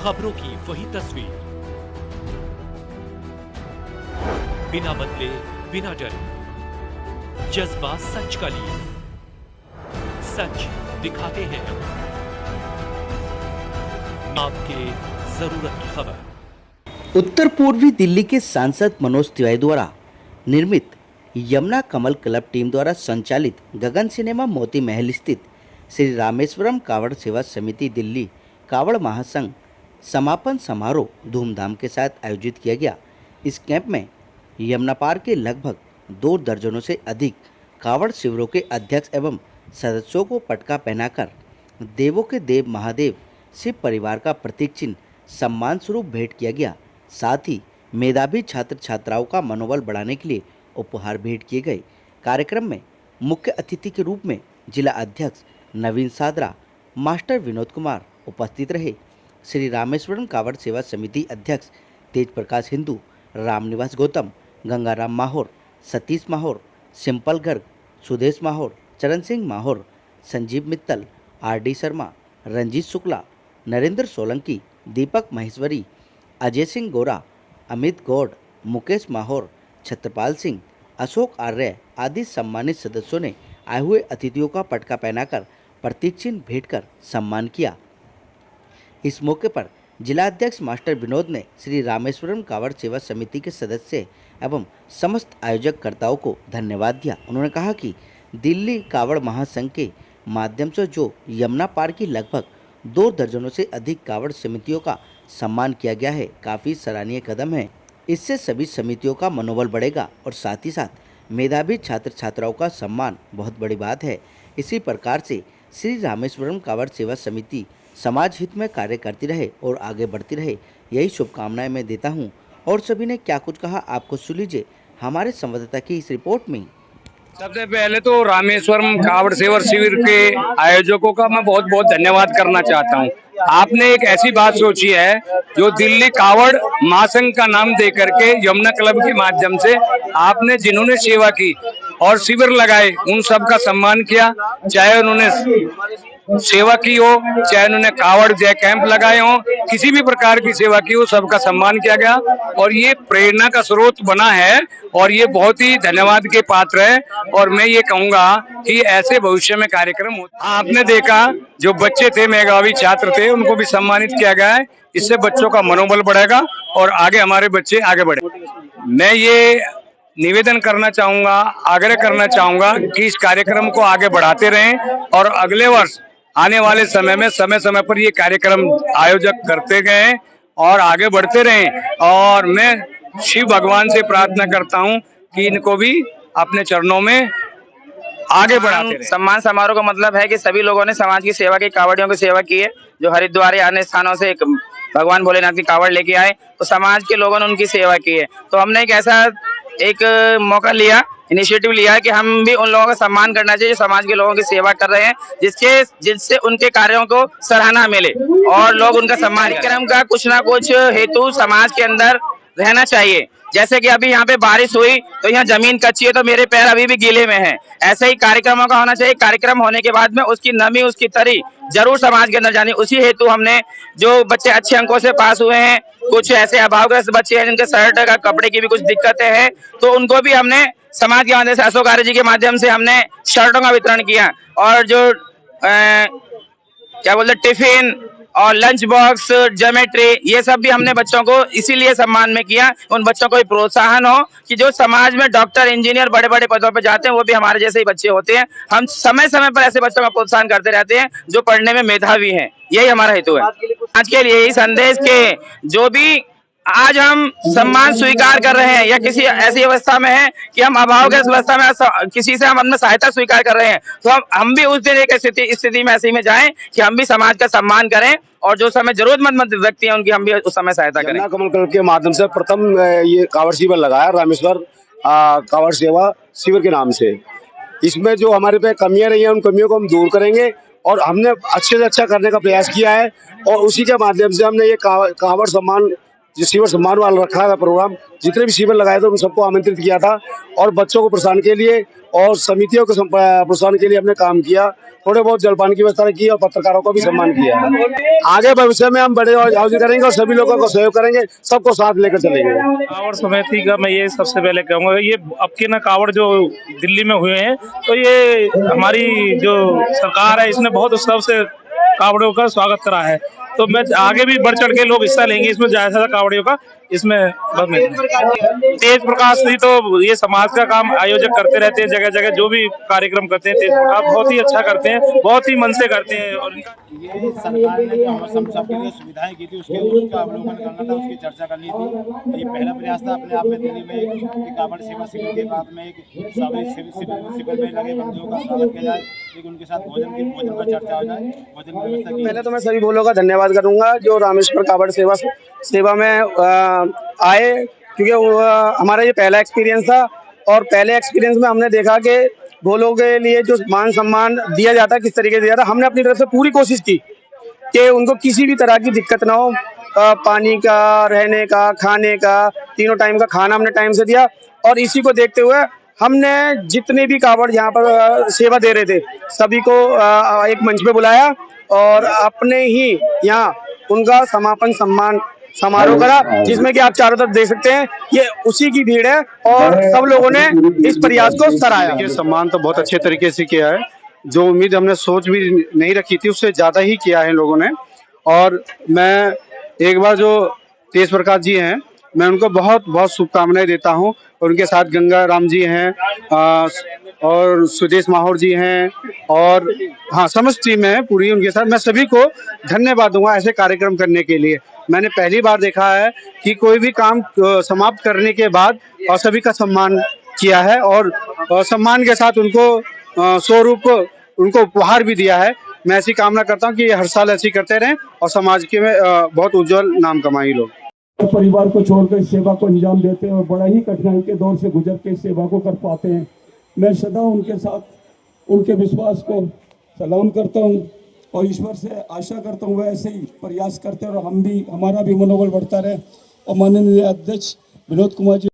खबरों की वही तस्वीर, बिना बदले बिना डरे, जज्बा सच का लिए, सच दिखाते हैं आपके जरूरत की खबर। उत्तर पूर्वी दिल्ली के सांसद मनोज तिवारी द्वारा निर्मित यमुना कमल क्लब टीम द्वारा संचालित गगन सिनेमा मोती महल स्थित श्री रामेश्वरम कावड़ सेवा समिति दिल्ली कावड़ महासंघ समापन समारोह धूमधाम के साथ आयोजित किया गया। इस कैंप में यमुना पार के लगभग 2 दर्जनों से अधिक कावड़ शिविरों के अध्यक्ष एवं सदस्यों को पटका पहनाकर देवों के देव महादेव शिव परिवार का प्रतीक चिन्ह सम्मान स्वरूप भेंट किया गया। साथ ही मेधावी छात्र छात्राओं का मनोबल बढ़ाने के लिए उपहार भेंट किए गए। कार्यक्रम में मुख्य अतिथि के रूप में जिला अध्यक्ष नवीन सादरा, मास्टर विनोद कुमार उपस्थित रहे। श्री रामेश्वरम कावड़ सेवा समिति अध्यक्ष तेज प्रकाश हिंदू, रामनिवास गौतम, गंगाराम माहौर, सतीश माहौर, सिंपल गर्ग, सुदेश माहौर, चरण सिंह माहौर, संजीव मित्तल, आर.डी. शर्मा, रंजीत शुक्ला, नरेंद्र सोलंकी, दीपक महेश्वरी, अजय सिंह गोरा, अमित गौड़, मुकेश माहौर, छत्रपाल सिंह, अशोक आर्य आदि सम्मानित सदस्यों ने आए हुए अतिथियों का पटका पहनाकर प्रतीक चिन्ह भेंट कर सम्मान किया। इस मौके पर जिला अध्यक्ष मास्टर विनोद ने श्री रामेश्वरम कावड़ सेवा समिति के सदस्य एवं समस्त आयोजककर्ताओं को धन्यवाद दिया। उन्होंने कहा कि दिल्ली कावड़ महासंघ के माध्यम से जो यमुना पार की लगभग 2 दर्जनों से अधिक कावड़ समितियों का सम्मान किया गया है, काफ़ी सराहनीय कदम है। इससे सभी समितियों का मनोबल बढ़ेगा और साथ ही साथ मेधावी छात्र छात्राओं का सम्मान बहुत बड़ी बात है। इसी प्रकार से श्री रामेश्वरम कावड़ सेवा समिति समाज हित में कार्य करती रहे और आगे बढ़ती रहे, यही शुभकामनाएं मैं देता हूं। और सभी ने क्या कुछ कहा आपको सुन लीजिए हमारे संवाददाता की इस रिपोर्ट में। सबसे पहले तो रामेश्वरम कावड़ सेवा शिविर के आयोजकों का मैं बहुत बहुत धन्यवाद करना चाहता हूं। आपने एक ऐसी बात सोची है जो दिल्ली कावड़ महासंघ का नाम दे करके यमुना क्लब के माध्यम से आपने जिन्होंने सेवा की और शिविर लगाए उन सब का सम्मान किया, चाहे उन्होंने सेवा की हो, चाहे उन्होंने कावड़ जय कैंप लगाए हो, किसी भी प्रकार की सेवा की हो, सबका सम्मान किया गया और ये प्रेरणा का स्रोत बना है और ये बहुत ही धन्यवाद के पात्र है। और मैं ये कहूंगा कि ऐसे भविष्य में कार्यक्रम होता। आपने देखा जो बच्चे थे, मेधावी छात्र थे, उनको भी सम्मानित किया गया है। इससे बच्चों का मनोबल बढ़ेगा और आगे हमारे बच्चे आगे बढ़े। मैं ये निवेदन करना चाहूंगा, आग्रह करना चाहूंगा कि इस कार्यक्रम को आगे बढ़ाते रहें और अगले वर्ष आने वाले समय में समय पर ये कार्यक्रम आयोजक करते गए और आगे बढ़ते रहें। और मैं शिव भगवान से प्रार्थना करता हूं कि इनको भी अपने चरणों में आगे बढ़ाते रहें। सम्मान समारोह का मतलब है कि सभी लोगों ने समाज की सेवा की, कावड़ियों की सेवा की है। जो हरिद्वार या अन्य स्थानों से भगवान भोलेनाथ की कावड़ लेके आए तो समाज के लोगों ने उनकी सेवा की है। तो हमने एक ऐसा मौका लिया, इनिशिएटिव लिया कि हम भी उन लोगों का सम्मान करना चाहिए जो समाज के लोगों की सेवा कर रहे हैं, जिससे उनके कार्यों को सराहना मिले और लोग उनका सम्मान करें। कार्यक्रम का कुछ ना कुछ हेतु समाज के अंदर रहना चाहिए। जैसे कि अभी यहाँ पे बारिश हुई तो यहाँ जमीन कच्ची है तो मेरे पैर अभी भी गीले में हैं। ऐसे ही कार्यक्रमों का होना चाहिए। कार्यक्रम होने के बाद में उसकी नमी, उसकी तरी जरूर समाज के अंदर जानी। उसी हेतु हमने जो बच्चे अच्छे अंकों से पास हुए हैं, कुछ ऐसे अभावग्रस्त बच्चे हैं जिनके शर्ट का कपड़े की भी कुछ दिक्कतें हैं, तो उनको भी हमने समाज के माध्यम से, अशोक आर्य जी के माध्यम से हमने शर्टों का वितरण किया। और जो क्या बोलते टिफिन और लंच बॉक्स, ज्योमेट्री, ये सब भी हमने बच्चों को इसीलिए सम्मान में किया, उन बच्चों को भी प्रोत्साहन हो कि जो समाज में डॉक्टर, इंजीनियर, बड़े बड़े पदों पर जाते हैं वो भी हमारे जैसे ही बच्चे होते हैं। हम समय समय पर ऐसे बच्चों का प्रोत्साहन करते रहते हैं जो पढ़ने में मेधावी हैं। यही हमारा हेतु है। आज के लिए यही संदेश के जो भी आज हम सम्मान स्वीकार कर रहे हैं या किसी ऐसी अवस्था में है कि हम अभाव के अवस्था में किसी से हम अपना सहायता स्वीकार कर रहे हैं, तो हम भी उस दिन एक स्थिति में ऐसी में जाएं कि हम भी समाज का सम्मान करें और जो समय जरूरतमंद व्यक्ति हैं उनकी हम भी उस समय सहायता करें। यमुना कमल क्लब के माध्यम से प्रथम ये कावड़ शिविर लगाया रामेश्वर कावड़ सेवा शिविर के नाम से। इसमें जो हमारे पे कमियां रही हैं उन कमियों को हम दूर करेंगे और हमने अच्छे से अच्छा करने का प्रयास किया है और उसी के माध्यम से हमने ये कावड़ सम्मान जो शिविर सम्मान वाला रखा है प्रोग्राम, जितने भी शिविर लगाए थे उन सबको आमंत्रित किया था और बच्चों को प्रोत्साहन के लिए और समितियों को प्रोत्साहन के लिए हमने काम किया। थोड़े बहुत जलपान की व्यवस्था की और पत्रकारों का भी सम्मान किया। आगे भविष्य में हम बड़े आयोजन करेंगे और सभी लोगों को सहयोग करेंगे, सबको साथ लेकर चलेंगे। कावड़ समिति का मैं ये सबसे पहले कहूँगा, ये अब के ना कावड़ जो दिल्ली में हुए हैं, तो ये हमारी जो सरकार है इसने बहुत उत्सव से कावड़ियों का स्वागत करा है। तो मैं आगे भी बढ़ चढ़ के लोग हिस्सा लेंगे इसमें, ज्यादा कावड़ियों का इसमें। तेज प्रकाश जी तो ये समाज का काम आयोजक करते रहते हैं, जगह जगह जो भी कार्यक्रम करते हैं तेज प्रकाश बहुत ही अच्छा करते हैं, बहुत ही मन से करते हैं। और इनका ये सरकार ने जो हम सबके लिए सुविधाएं की थी उसका अवलोकन करना था, उसकी चर्चा करनी थी। तो ये पहला प्रयास था अपने आप में दिल्ली में एक कावड़ सेवा शिविर के बाद में एक शिविर में लगे बंधुओं का स्वागत किया जाए, एक उनके साथ भोजन का चर्चा हो जाए, भोजन की व्यवस्था की। पहले तो मैं सभी लोगों का धन्यवाद करूंगा जो रामेश्वर कावड़ सेवा में आए, क्योंकि हमारा ये पहला एक्सपीरियंस था और पहले एक्सपीरियंस में हमने देखा कि भोलों के लिए जो मान सम्मान दिया जाता है किस तरीके से दिया जाता है। हमने अपनी तरफ से पूरी कोशिश की कि उनको किसी भी तरह की दिक्कत ना हो, पानी का, रहने का, खाने का, तीनों टाइम का खाना हमने टाइम से दिया। और इसी को देखते हुए हमने जितने भी कावड़ यहाँ पर सेवा दे रहे थे सभी को एक मंच पे बुलाया और अपने ही यहाँ उनका समापन सम्मान समारोह करा, जिसमें कि आप चारों तरफ देख सकते हैं ये उसी की भीड़ है और सब लोगों ने इस प्रयास को सराहा। ये सम्मान तो बहुत अच्छे तरीके से किया है, जो उम्मीद हमने सोच भी नहीं रखी थी उससे ज्यादा ही किया है लोगों ने। और मैं एक बार जो तेज प्रकाश जी हैं मैं उनको बहुत बहुत शुभकामनाएं देता हूं, और उनके साथ गंगा राम जी हैं और सुदेश माहौर जी हैं और हाँ समस्त टीम है पूरी, उनके साथ मैं सभी को धन्यवाद दूंगा ऐसे कार्यक्रम करने के लिए। मैंने पहली बार देखा है कि कोई भी काम समाप्त करने के बाद और सभी का सम्मान किया है और सम्मान के साथ उनको स्वरूप उनको उपहार भी दिया है। मैं ऐसी कामना करता हूं कि हर साल ऐसी करते रहें और समाज के में बहुत उज्जवल नाम कमाएं लोग। परिवार को छोड़कर इस सेवा को अंजाम देते हैं और बड़ा ही कठिनाई के दौर से गुजर के इस सेवा को कर पाते हैं। मैं सदा उनके साथ उनके विश्वास को सलाम करता हूं और ईश्वर से आशा करता हूं वह ऐसे ही प्रयास करते हैं और हमारा भी मनोबल बढ़ता रहे। और माननीय अध्यक्ष विनोद कुमार जी